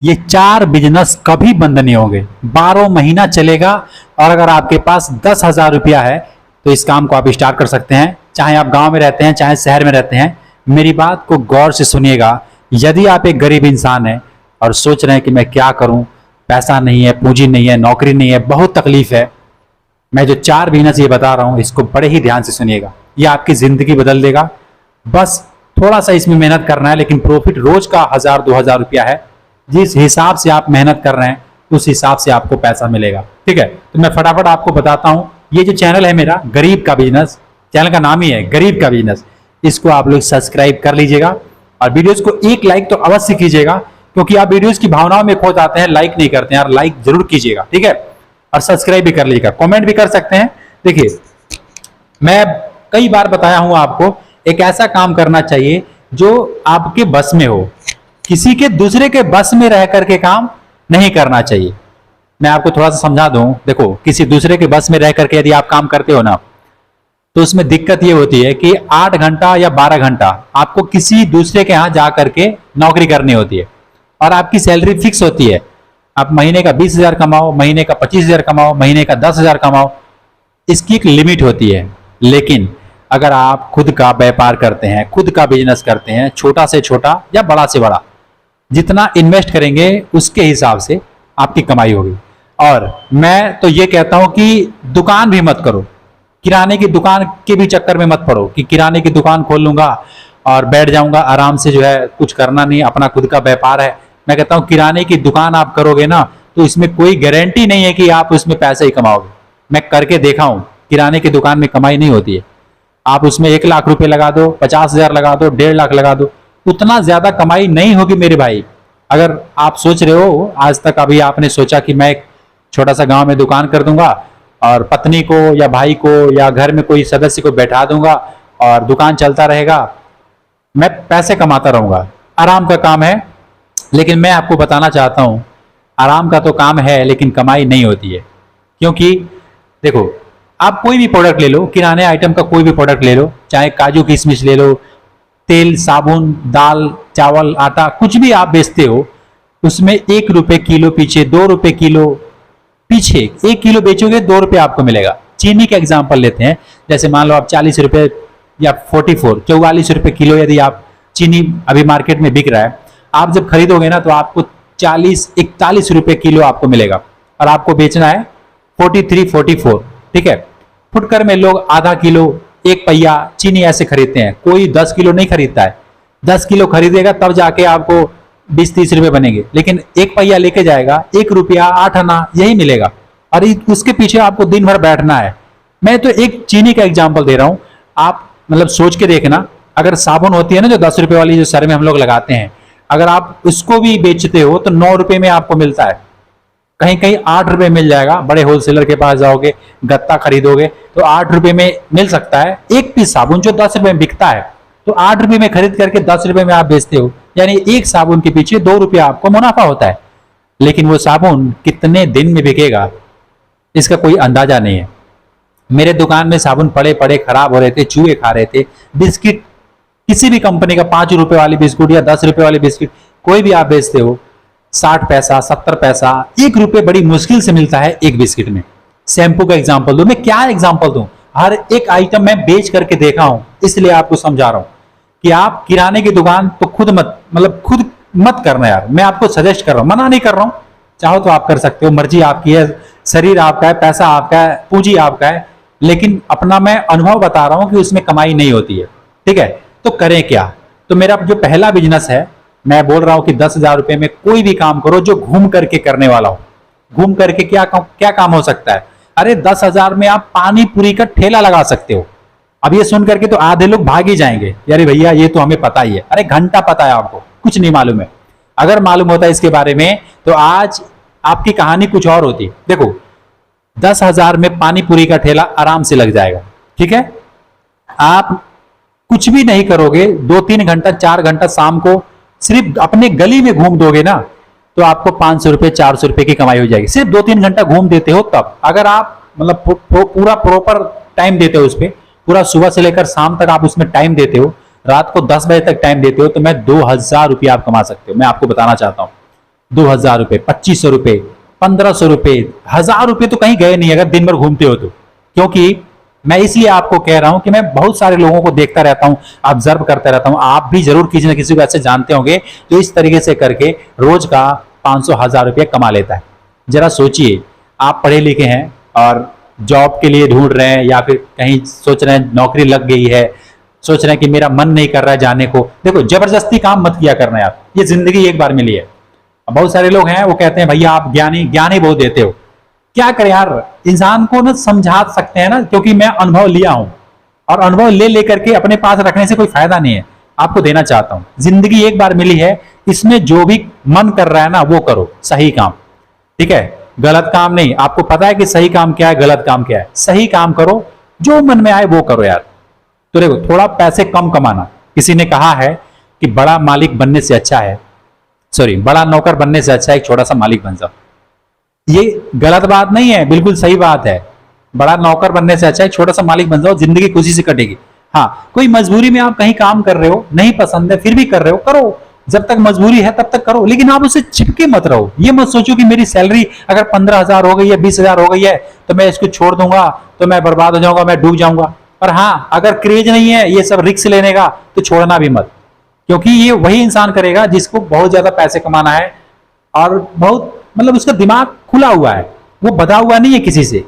ये 4 बिजनेस कभी बंद नहीं होंगे, 12 महीना चलेगा। और अगर आपके पास 10,000 रुपया है तो इस काम को आप स्टार्ट कर सकते हैं, चाहे आप गांव में रहते हैं चाहे शहर में रहते हैं। मेरी बात को गौर से सुनिएगा। यदि आप एक गरीब इंसान हैं और सोच रहे हैं कि मैं क्या करूं, पैसा नहीं है, पूंजी नहीं है, नौकरी नहीं है, बहुत तकलीफ है, मैं जो 4 बिजनेस ये बता रहा हूं इसको बड़े ही ध्यान से सुनिएगा। ये आपकी जिंदगी बदल देगा। बस थोड़ा सा इसमें मेहनत करना है, लेकिन प्रॉफिट रोज का 1,000-2,000 रुपया है। जिस हिसाब से आप मेहनत कर रहे हैं उस हिसाब से आपको पैसा मिलेगा। ठीक है, तो मैं फटाफट आपको बताता हूं। ये जो चैनल है मेरा, गरीब का बिजनेस, चैनल का नाम ही है गरीब का बिजनेस, इसको आप लोग सब्सक्राइब कर लीजिएगा और वीडियोस को एक लाइक तो अवश्य कीजिएगा, क्योंकि आप वीडियोस की भावनाओं में खो जाते हैं, लाइक नहीं करते हैं। यार लाइक जरूर कीजिएगा, ठीक है, और सब्सक्राइब भी कर लीजिएगा, कमेंट भी कर सकते हैं। देखिए, मैं कई बार बताया हूं आपको, एक ऐसा काम करना चाहिए जो आपके बस में हो, किसी के दूसरे के बस में रह करके काम नहीं करना चाहिए। मैं आपको थोड़ा सा समझा दूं। देखो, किसी दूसरे के बस में रह करके यदि आप काम करते हो ना, तो उसमें दिक्कत ये होती है कि 8 घंटा या 12 घंटा आपको किसी दूसरे के यहां जा करके नौकरी करनी होती है और आपकी सैलरी फिक्स होती है। आप महीने का 20,000 कमाओ, महीने का 25,000 कमाओ, महीने का 10,000 कमाओ, इसकी एक लिमिट होती है। लेकिन अगर आप खुद का व्यापार करते हैं, खुद का बिजनेस करते हैं, छोटा से छोटा या बड़ा से बड़ा, जितना इन्वेस्ट करेंगे उसके हिसाब से आपकी कमाई होगी। और मैं तो ये कहता हूं कि दुकान भी मत करो, किराने की दुकान के भी चक्कर में मत पड़ो कि किराने की दुकान खोल लूंगा और बैठ जाऊंगा आराम से, जो है कुछ करना नहीं, अपना खुद का व्यापार है। मैं कहता हूं किराने की दुकान आप करोगे ना तो इसमें कोई गारंटी नहीं है कि आप उसमें पैसे ही कमाओगे। मैं करके देखा हूं, किराने की दुकान में कमाई नहीं होती है। आप उसमें 1 लाख रुपए लगा दो, 50,000 लगा दो, 1.5 लाख लगा दो, उतना ज्यादा कमाई नहीं होगी मेरे भाई। अगर आप सोच रहे हो, आज तक अभी आपने सोचा कि मैं एक छोटा सा गांव में दुकान कर दूंगा और पत्नी को या भाई को या घर में कोई सदस्य को बैठा दूंगा और दुकान चलता रहेगा, मैं पैसे कमाता रहूंगा, आराम का काम है। लेकिन मैं आपको बताना चाहता हूं, आराम का तो काम है लेकिन कमाई नहीं होती है। क्योंकि देखो, आप कोई भी प्रोडक्ट ले लो, किराने आइटम का कोई भी प्रोडक्ट ले लो, चाहे काजू किशमिश ले लो, तेल, साबुन, दाल, चावल, आटा, कुछ भी आप बेचते हो, उसमें 1 रुपए किलो पीछे, 2 रुपए किलो पीछे, 1 किलो बेचोगे 2 रुपए आपको मिलेगा। चीनी का एग्जांपल लेते हैं, जैसे मान लो आप 40 रुपए या 44 रुपए किलो यदि आप चीनी अभी मार्केट में बिक रहा है, आप जब खरीदोगे ना तो आपको 41 रुपए किलो आपको मिलेगा और आपको बेचना है 44। ठीक है, फुटकर में लोग आधा किलो, 1 पहिया चीनी ऐसे खरीदते हैं, कोई 10 किलो नहीं खरीदता है। 10 किलो खरीदेगा तब जाके आपको 20-30 रुपए बनेंगे, लेकिन 1 पहिया लेके जाएगा 1 रुपया 8 आना यही मिलेगा और उसके पीछे आपको दिन भर बैठना है। मैं तो एक चीनी का एग्जांपल दे रहा हूं, आप मतलब सोच के देखना। अगर साबुन होती है ना जो 10 रुपए वाली, जो सर में हम लोग लगाते हैं, अगर आप उसको भी बेचते हो तो 9 रुपए में आपको मिलता है, कहीं कहीं 8 रुपए मिल जाएगा। बड़े होलसेलर के पास जाओगे, गत्ता खरीदोगे तो 8 रुपए में मिल सकता है। एक पीस साबुन जो 10 रुपए में बिकता है, तो 8 रुपए में खरीद करके 10 रुपए में आप बेचते हो, यानी एक साबुन के पीछे 2 रुपया आपको मुनाफा होता है। लेकिन वो साबुन कितने दिन में बिकेगा इसका कोई अंदाजा नहीं है। मेरे दुकान में साबुन पड़े पड़े खराब हो रहे थे, चूहे खा रहे थे। बिस्किट, किसी भी कंपनी का 5 रुपए वाली बिस्कुट या 10 रुपए वाली बिस्किट कोई भी आप बेचते हो, 60 पैसा, 70 पैसा, 1 रुपए बड़ी मुश्किल से मिलता है एक बिस्किट में। शैम्पू का एग्जाम्पल दो, मैं क्या एग्जाम्पल दूं, हर एक आइटम मैं बेच करके देखा हूं, इसलिए आपको समझा रहा हूं कि आप किराने की दुकान तो खुद मत करना यार। मैं आपको सजेस्ट कर रहा हूं, मना नहीं कर रहा हूं, चाहो तो आप कर सकते हो, मर्जी आपकी है, शरीर आपका है, पैसा आपका है, पूंजी आपका है, लेकिन अपना मैं अनुभव बता रहा हूं कि उसमें कमाई नहीं होती है। ठीक है, तो करें क्या? तो मेरा जो पहला बिजनेस है, मैं बोल रहा हूं कि 10,000 रुपए में कोई भी काम करो जो घूम करके करने वाला हो। घूम करके क्या काम हो सकता है? अरे 10,000 में आप पानी पूरी का ठेला लगा सकते हो। अब ये सुन करके तो आधे लोग भाग ही जाएंगे, अरे भैया ये तो हमें पता ही है। अरे घंटा पता है आपको, कुछ नहीं मालूम है। अगर मालूम होता है इसके बारे में तो आज आपकी कहानी कुछ और होती। देखो, 10,000 में पानी पूरी का ठेला आराम से लग जाएगा। ठीक है, आप कुछ भी नहीं करोगे, 2-3 घंटा 4 घंटा शाम को सिर्फ अपने गली में घूम दोगे ना, तो आपको 500 रुपए 400 रुपए की कमाई हो जाएगी। सिर्फ 2-3 घंटा घूम देते हो तब। अगर आप मतलब पूरा प्रॉपर टाइम देते हो उस पर, पूरा सुबह से लेकर शाम तक आप उसमें टाइम देते हो, रात को 10 बजे तक टाइम देते हो, तो मैं 2,000 रुपया आप कमा सकते हो। मैं आपको बताना चाहता हूं, 2,000 रुपये, 2,500 रुपये, 1,500 रुपये, 1,000 रुपये तो कहीं गए नहीं अगर दिन भर घूमते हो तो। क्योंकि मैं इसलिए आपको कह रहा हूं कि मैं बहुत सारे लोगों को देखता रहता हूं, ऑब्जर्व करता रहता हूं, आप भी जरूर किसी न किसी को ऐसे जानते होंगे जो इस तरीके से करके रोज का 500 1,000 रुपये कमा लेता है। जरा सोचिए, आप पढ़े लिखे हैं और जॉब के लिए ढूंढ रहे हैं या फिर कहीं सोच रहे हैं नौकरी लग गई है, सोच रहे हैं कि मेरा मन नहीं कर रहा है जाने को। देखो, जबरदस्ती काम मत किया करना यार, ये जिंदगी एक बार मिली है। बहुत सारे लोग हैं वो कहते हैं भैया आप ज्ञान ही बहुत देते हो। क्या करें यार, इंसान को ना समझा सकते हैं ना, क्योंकि मैं अनुभव लिया हूं और अनुभव ले लेकर के अपने पास रखने से कोई फायदा नहीं है। आपको देना चाहता हूं, जिंदगी एक बार मिली है, इसमें जो भी मन कर रहा है ना वो करो, सही काम, ठीक है, गलत काम नहीं। आपको पता है कि सही काम क्या है, गलत काम क्या है, सही काम करो, जो मन में आए वो करो यार। तो देखो, थोड़ा पैसे कम कमाना, किसी ने कहा है कि बड़ा मालिक बनने से अच्छा है, सॉरी, बड़ा नौकर बनने से अच्छा है एक छोटा सा मालिक बन जाओ। ये गलत बात नहीं है, बिल्कुल सही बात है। बड़ा नौकर बनने से अच्छा है छोटा सा मालिक बन जाओ, जिंदगी खुशी से कटेगी। हाँ, कोई मजबूरी में आप कहीं काम कर रहे हो, नहीं पसंद है फिर भी कर रहे हो, करो, जब तक मजबूरी है तब तक करो, लेकिन आप उससे चिपके मत रहो। ये मत सोचो कि मेरी सैलरी अगर 15,000 हो गई है, 20,000 हो गई है तो मैं इसको छोड़ दूंगा तो मैं बर्बाद हो जाऊंगा, मैं डूब जाऊंगा। और हाँ, अगर क्रेज नहीं है ये सब रिस्क लेने का तो छोड़ना भी मत, क्योंकि ये वही इंसान करेगा जिसको बहुत ज्यादा पैसे कमाना है और बहुत मतलब उसका दिमाग खुला हुआ है, वो बधा हुआ नहीं है किसी से,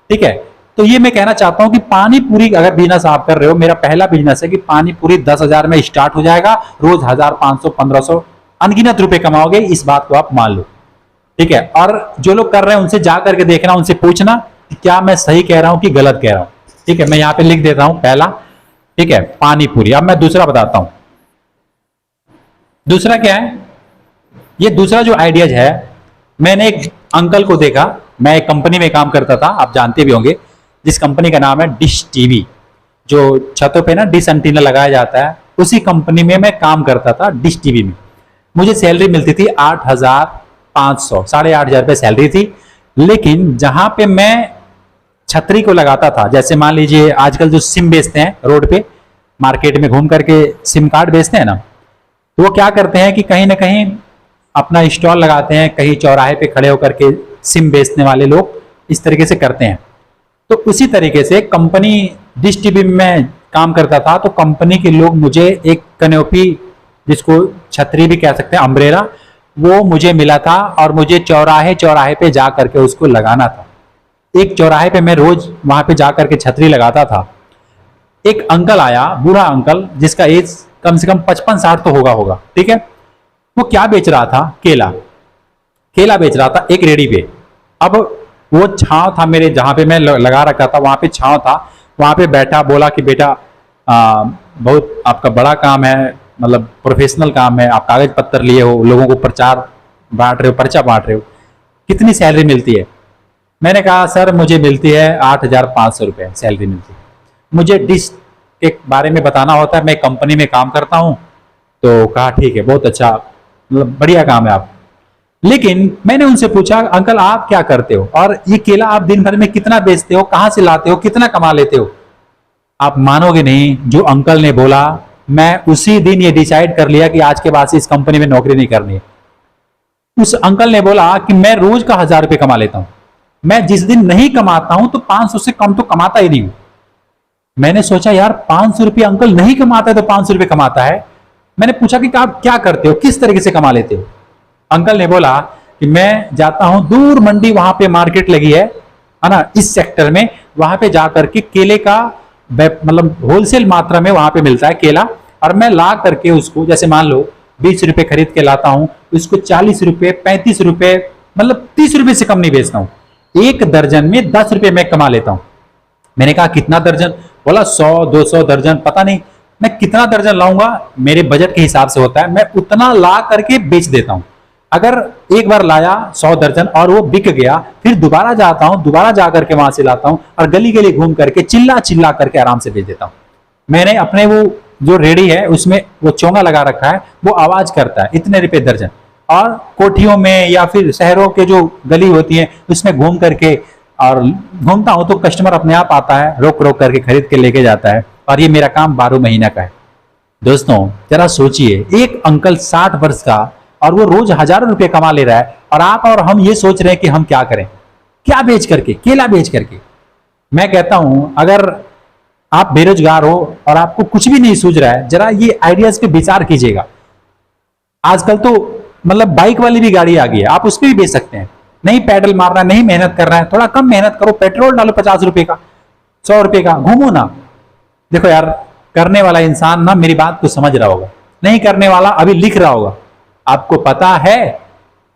ठीक है। तो ये मैं कहना चाहता हूं कि पानी पूरी अगर बिजनेस आप कर रहे हो, मेरा पहला बिजनेस है कि पानी पूरी 10,000 में स्टार्ट हो जाएगा, रोज 1,000, 500, 1,500 अनगिनत रुपए कमाओगे, इस बात को आप मान लो, ठीक है। और जो लोग कर रहे हैं उनसे जा करके देखना, उनसे पूछना कि क्या मैं सही कह रहा हूं कि गलत कह रहा हूं, ठीक है। मैं यहां पे लिख देता हूं पहला, ठीक है, पानी पूरी। अब मैं दूसरा बताता हूं। दूसरा क्या है, ये दूसरा जो आइडियाज है, मैंने एक अंकल को देखा, मैं एक कंपनी में काम करता था, आप जानते भी होंगे, जिस कंपनी का नाम है डिश टीवी, जो छतों पे ना डिश एंटीना लगाया जाता है, उसी कंपनी में मैं काम करता था, डिश टीवी में। मुझे सैलरी मिलती थी 8,500, 8,500 रुपये सैलरी थी। लेकिन जहां पे मैं छतरी को लगाता था, जैसे मान लीजिए आजकल जो सिम बेचते हैं रोड पे, मार्केट में घूम करके सिम कार्ड बेचते हैं ना, तो वो क्या करते हैं कि कहीं ना कहीं अपना स्टॉल लगाते हैं, कहीं चौराहे पे खड़े होकर के सिम बेचने वाले लोग इस तरीके से करते हैं। तो उसी तरीके से कंपनी डिश टीवी में काम करता था, तो कंपनी के लोग मुझे एक कनोपी, जिसको छतरी भी कह सकते हैं, अम्ब्रेला, वो मुझे मिला था और मुझे चौराहे चौराहे पे जा करके उसको लगाना था। एक चौराहे पे मैं रोज वहां पे जा करके छतरी लगाता था। एक अंकल आया, बूढ़ा अंकल, जिसका एज कम से कम 55-60 तो होगा, ठीक है। वो क्या बेच रहा था, केला बेच रहा था एक रेडी पे। अब वो छांव था मेरे, जहां पे मैं लगा रखा था वहां पे छांव था, वहां पे बैठा, बोला कि बेटा बहुत आपका बड़ा काम है, मतलब प्रोफेशनल काम है, आप कागज पत्तर लिए हो, लोगों को प्रचार बांट रहे हो, पर्चा बांट रहे हो, कितनी सैलरी मिलती है? मैंने कहा सर मुझे मिलती है 8,500 रुपये सैलरी मिलती है। मुझे डिश के बारे में बताना होता है, मैं कंपनी में काम करता हूँ। तो कहा ठीक है, बहुत अच्छा, मतलब बढ़िया काम है आप। लेकिन मैंने उनसे पूछा अंकल आप क्या करते हो और ये केला आप दिन भर में कितना बेचते हो, कहां से लाते हो, कितना कमा लेते हो? आप मानोगे नहीं, जो अंकल ने बोला, मैं उसी दिन ये डिसाइड कर लिया कि आज के बाद से इस कंपनी में नौकरी नहीं करनी है। उस अंकल ने बोला कि मैं रोज का 1,000 रुपये कमा लेता हूं, मैं जिस दिन नहीं कमाता हूं तो 500 से कम तो कमाता ही नहीं हूं। मैंने सोचा यार 500 रुपये अंकल नहीं कमाता है तो 500 रुपये कमाता है। मैंने पूछा कि आप क्या करते हो, किस तरीके से कमा लेते हो? अंकल ने बोला कि मैं जाता हूं दूर मंडी, वहां पे मार्केट लगी है ना, इस सेक्टर में, वहां पे जाकर के केले का मतलब होलसेल मात्रा में वहां पे मिलता है केला, और मैं ला करके उसको, जैसे मान लो 20 रुपए खरीद के लाता हूं, उसको 40 रुपए, 35 रुपए, मतलब 30 रुपए से कम नहीं बेचता हूं। एक दर्जन में 10 रुपए मैं कमा लेता हूं। मैंने कहा कितना दर्जन? बोला 100-200 दर्जन, पता नहीं मैं कितना दर्जन लाऊंगा, मेरे बजट के हिसाब से होता है, मैं उतना ला करके बेच देता हूं। अगर एक बार लाया 100 दर्जन और वो बिक गया, फिर दोबारा जाता हूं, दोबारा जाकर के वहां से लाता हूं और गली गली घूम करके चिल्ला चिल्ला करके आराम से बेच देता हूं। मैंने अपने वो जो रेडी है उसमें वो चोंगा लगा रखा है, वो आवाज करता है इतने रुपए दर्जन। और कोठियों में या फिर शहरों के जो गली होती है उसमें घूम करके, और घूमता हूं तो कस्टमर अपने आप आता है, रोक रोक करके खरीद के लेके जाता है, और ये मेरा काम 12 महीना का है। दोस्तों जरा सोचिए, एक अंकल 60 वर्ष का और वो रोज हजारों रुपए कमा ले रहा है, और आप और हम ये सोच रहे हैं कि हम क्या करें, क्या बेच करके, केला बेच करके। मैं कहता हूं अगर आप बेरोजगार हो और आपको कुछ भी नहीं सूझ रहा है, जरा ये आइडियाज पे विचार कीजिएगा। आजकल तो मतलब बाइक वाली भी गाड़ी आ गई है, आप उस पर भी बेच सकते हैं। नहीं पैडल मारना है, नहीं मेहनत करना है, थोड़ा कम मेहनत करो, पेट्रोल डालो 50 रुपए का, 100 रुपए का, घूमो ना। देखो यार, करने वाला इंसान ना मेरी बात को समझ रहा होगा, नहीं करने वाला अभी लिख रहा होगा। आपको पता है,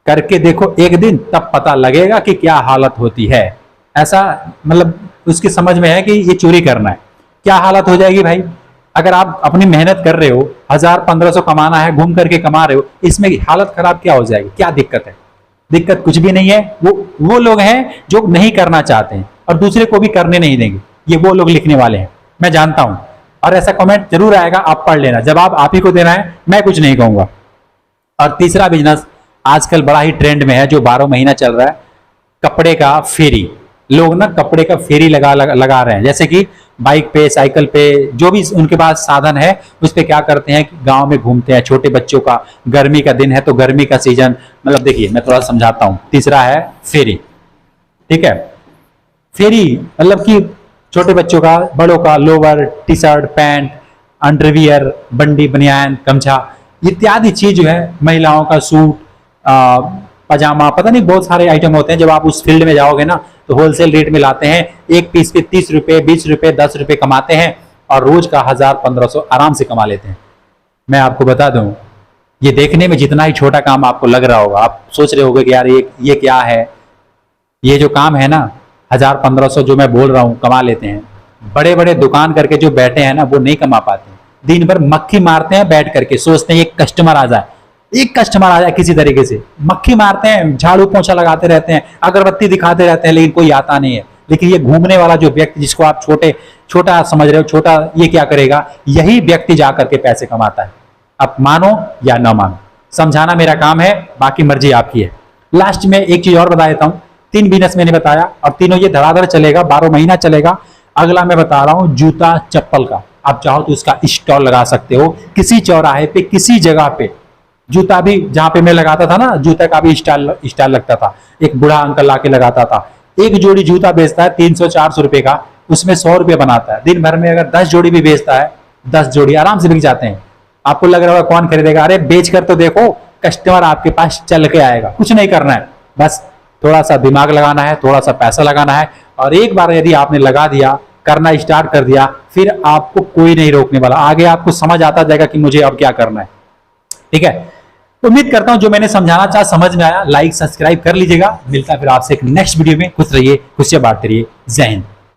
करके देखो एक दिन, तब पता लगेगा कि क्या हालत होती है। ऐसा मतलब उसकी समझ में है कि ये चोरी करना है, क्या हालत हो जाएगी भाई। अगर आप अपनी मेहनत कर रहे हो, 1000-1500 कमाना है, घूम करके कमा रहे हो, इसमें हालत खराब क्या हो जाएगी, क्या दिक्कत है। दिक्कत कुछ भी नहीं है। वो लोग हैं जो नहीं करना चाहते हैं और दूसरे को भी करने नहीं देंगे, ये वो लोग लिखने वाले हैं, मैं जानता हूं। और ऐसा कमेंट जरूर आएगा, आप पढ़ लेना, जवाब आप ही को देना है, मैं कुछ नहीं कहूंगा। और तीसरा बिजनेस आजकल बड़ा ही ट्रेंड में है, जो 12 महीना चल रहा है, कपड़े का फेरी। लोग ना कपड़े का फेरी लगा रहे हैं, जैसे कि बाइक पे, साइकिल पे, जो भी उनके पास साधन है, उस पे क्या करते हैं कि गांव में घूमते हैं। छोटे बच्चों का, गर्मी का दिन है तो गर्मी का सीजन, मतलब देखिए मैं थोड़ा समझाता हूं। तीसरा है फेरी, ठीक है। फेरी मतलब कि छोटे बच्चों का, बड़ों का lower, T shirt, pant, underwear, बंडी, बनियान, गमछा इत्यादि चीज जो है, महिलाओं का सूट, पजामा, पता नहीं बहुत सारे आइटम होते हैं। जब आप उस फील्ड में जाओगे ना तो होलसेल रेट में लाते हैं, एक पीस पे 30 रुपए, 20 रुपए, 10 रुपए कमाते हैं, और रोज का 1000-1500 आराम से कमा लेते हैं। मैं आपको बता दूं, ये देखने में जितना ही छोटा काम आपको लग रहा होगा, आप सोच रहे होगे कि यार ये क्या है। ये जो काम है ना, 1000-1500 जो मैं बोल रहा हूँ कमा लेते हैं। बड़े बड़े दुकान करके जो बैठे हैं ना, वो नहीं कमा पाते। दिन भर मक्खी मारते हैं बैठ करके, सोचते हैं एक कस्टमर आ जाए, एक कस्टमर आ जाए, किसी तरीके से मक्खी मारते हैं, झाड़ू पोंछा लगाते रहते हैं, अगरबत्ती दिखाते रहते हैं, लेकिन कोई आता नहीं है। लेकिन ये घूमने वाला जो व्यक्ति, जिसको आप छोटा समझ रहे हो, छोटा, ये क्या करेगा, यही व्यक्ति जाकर के पैसे कमाता है। आप मानो या ना मानो, समझाना मेरा काम है, बाकी मर्जी आपकी है। लास्ट में एक चीज और बता देता हूँ, 3 बिजनेस मैंने बताया और तीनों ये धड़ाधड़ चलेगा, 12 महीना चलेगा। अगला मैं बता रहा हूँ जूता चप्पल का। आप चाहो तो उसका स्टॉल लगा सकते हो, किसी चौराहे पे, किसी जगह पे। जूता भी, जहां पे मैं लगाता था ना, जूता का भी स्टॉल लगता था, एक बूढ़ा अंकल लाके लगाता था। एक जोड़ी जूता बेचता है 300-400 रुपए का, उसमें 100 रुपए बनाता है। दिन भर में अगर 10 जोड़ी भी बेचता है, 10 जोड़ी आराम से बिक जाते हैं। आपको लग रहा होगा कौन खरीदेगा, अरे बेच कर तो देखो, कस्टमर आपके पास चल के आएगा। कुछ नहीं करना है, बस थोड़ा सा दिमाग लगाना है, थोड़ा सा पैसा लगाना है, और एक बार यदि आपने लगा दिया, करना स्टार्ट कर दिया, फिर आपको कोई नहीं रोकने वाला। आगे आपको समझ आता जाएगा कि मुझे अब क्या करना है, ठीक है। तो उम्मीद करता हूं जो मैंने समझाना चाहा समझ में आया। लाइक सब्सक्राइब कर लीजिएगा। मिलता फिर आपसे एक नेक्स्ट वीडियो में। खुश रहिए, खुशियां बांटते रहिए। जय हिंद।